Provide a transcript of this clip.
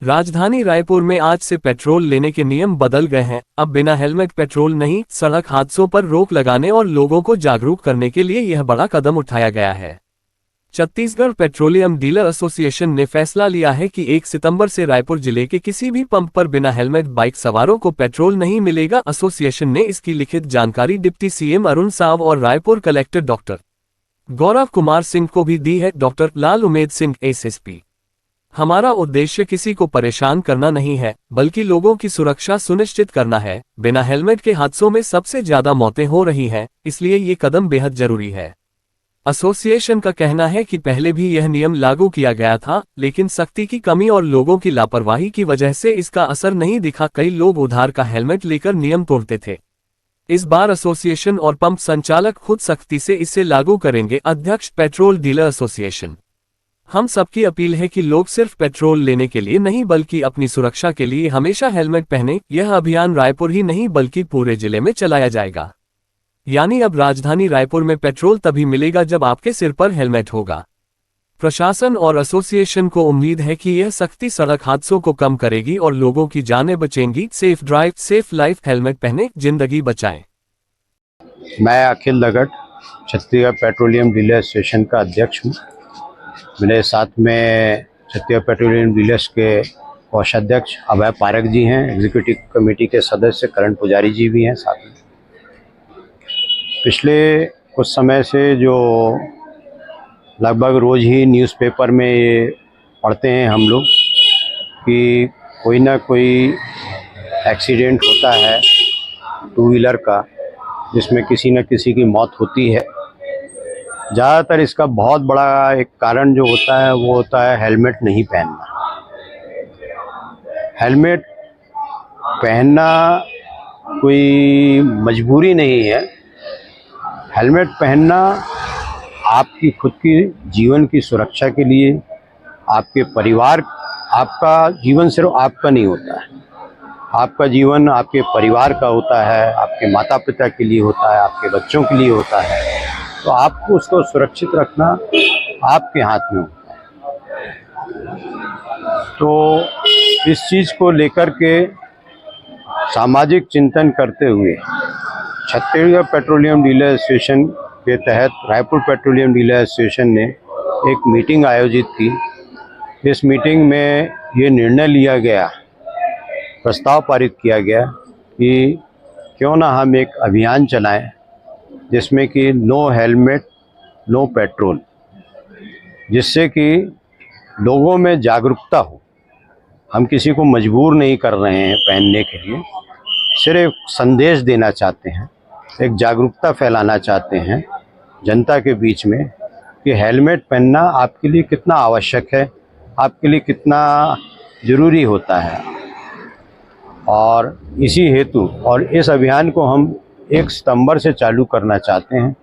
राजधानी रायपुर में आज से पेट्रोल लेने के नियम बदल गए हैं। अब बिना हेलमेट पेट्रोल नहीं। सड़क हादसों पर रोक लगाने और लोगों को जागरूक करने के लिए यह बड़ा कदम उठाया गया है। छत्तीसगढ़ पेट्रोलियम डीलर एसोसिएशन ने फैसला लिया है कि 1 सितंबर से रायपुर जिले के किसी भी पंप पर बिना हेलमेट बाइक सवारों को पेट्रोल नहीं मिलेगा। एसोसिएशन ने इसकी लिखित जानकारी डिप्टी सीएम अरुण साव और रायपुर कलेक्टर डॉक्टर गौरव कुमार सिंह को भी दी है। डॉक्टर लाल उमेद सिंह एसएसपी, हमारा उद्देश्य किसी को परेशान करना नहीं है, बल्कि लोगों की सुरक्षा सुनिश्चित करना है। बिना हेलमेट के हादसों में सबसे ज्यादा मौतें हो रही हैं, इसलिए ये कदम बेहद जरूरी है। एसोसिएशन का कहना है कि पहले भी यह नियम लागू किया गया था, लेकिन सख्ती की कमी और लोगों की लापरवाही की वजह से इसका असर नहीं दिखा। कई लोग उधार का हेलमेट लेकर नियम तोड़ते थे। इस बार एसोसिएशन और पंप संचालक खुद सख्ती से इसे लागू करेंगे। अध्यक्ष पेट्रोल डीलर एसोसिएशन, हम सबकी अपील है कि लोग सिर्फ पेट्रोल लेने के लिए नहीं बल्कि अपनी सुरक्षा के लिए हमेशा हेलमेट पहने। यह अभियान रायपुर ही नहीं बल्कि पूरे जिले में चलाया जाएगा। यानी अब राजधानी रायपुर में पेट्रोल तभी मिलेगा जब आपके सिर पर हेलमेट होगा। प्रशासन और एसोसिएशन को उम्मीद है कि यह सख्ती सड़क हादसों को कम करेगी और लोगों की जानें बचेंगी। Safe drive, safe life, helmet पहने, जिंदगी बचाएं। मैं Akhil Dagat Chhattisgarh petroleum dealer association का अध्यक्ष हूँ। मेरे साथ में छत्तीसगढ़ पेट्रोलियम डीलर्स के कोषाध्यक्ष अभय पारक जी हैं, एग्जीक्यूटिव कमेटी के सदस्य करण पुजारी जी भी हैं साथ में। पिछले कुछ समय से जो लगभग रोज़ ही न्यूज़पेपर में ये पढ़ते हैं हम लोग कि कोई ना कोई एक्सीडेंट होता है टू व्हीलर का, जिसमें किसी न किसी की मौत होती है। ज़्यादातर इसका बहुत बड़ा एक कारण जो होता है वो होता है हेलमेट नहीं पहनना। हेलमेट पहनना कोई मजबूरी नहीं है। हेलमेट पहनना आपकी खुद की जीवन की सुरक्षा के लिए, आपके परिवार, आपका जीवन सिर्फ आपका नहीं होता है, आपका जीवन आपके परिवार का होता है, आपके माता पिता के लिए होता है, आपके बच्चों के लिए होता है। तो आपको उसको सुरक्षित रखना आपके हाथ में होता है। तो इस चीज़ को लेकर के सामाजिक चिंतन करते हुए छत्तीसगढ़ पेट्रोलियम डीलर एसोसिएशन के तहत रायपुर पेट्रोलियम डीलर एसोसिएशन ने एक मीटिंग आयोजित की। इस मीटिंग में ये निर्णय लिया गया, प्रस्ताव पारित किया गया कि क्यों ना हम एक अभियान चलाएं जिसमें कि नो हेलमेट नो पेट्रोल, जिससे कि लोगों में जागरूकता हो। हम किसी को मजबूर नहीं कर रहे हैं पहनने के लिए, सिर्फ संदेश देना चाहते हैं, एक जागरूकता फैलाना चाहते हैं जनता के बीच में कि हेलमेट पहनना आपके लिए कितना आवश्यक है, आपके लिए कितना ज़रूरी होता है। और इसी हेतु और इस अभियान को हम 1 सितंबर से चालू करना चाहते हैं।